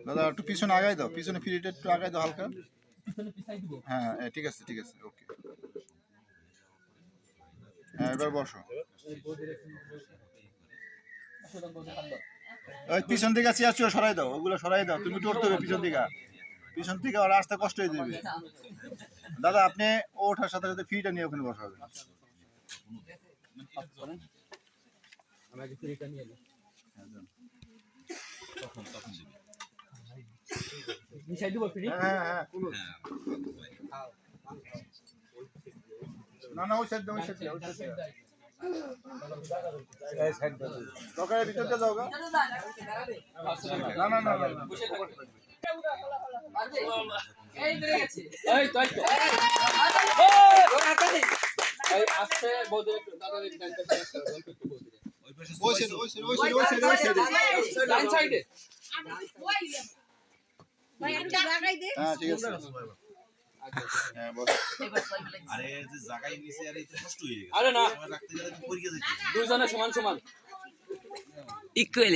দাদা একটু পিছনে আগাই দাও, পিছনে ফিরিটা একটু আগাই দাও হালকা। হ্যাঁ ঠিক আছে ওকে। হ্যাঁ এবার বসো। ওই পিছন থেকে চেয়ার চুয়ার সরাই দাও, ওগুলো সরাই দাও, তুমি উঠতে হবে পিছন থেকে ওরা আসতে কষ্ট হয়ে যাবে। দাদা আপনি ওঠার সাথে সাথে ফিটা নিয়ে ওখানে বসাবেন। না ওই সাইড দোকানের ভিতরটা যাও গা। না এই ধরে গেছে এই তো এই আসছে বড় দাদা এই ডান পাশে ওই সাইডে ভাই আমি লাগাই দে। হ্যাঁ ঠিক আছে হ্যাঁ বস। আরে যে জায়গায় নিচে আরে এটা কষ্ট হয়ে গেছে। আরে না রাখতে গেলে তো পড়ে যাচ্ছে। দুইজনে সমান ইকুয়াল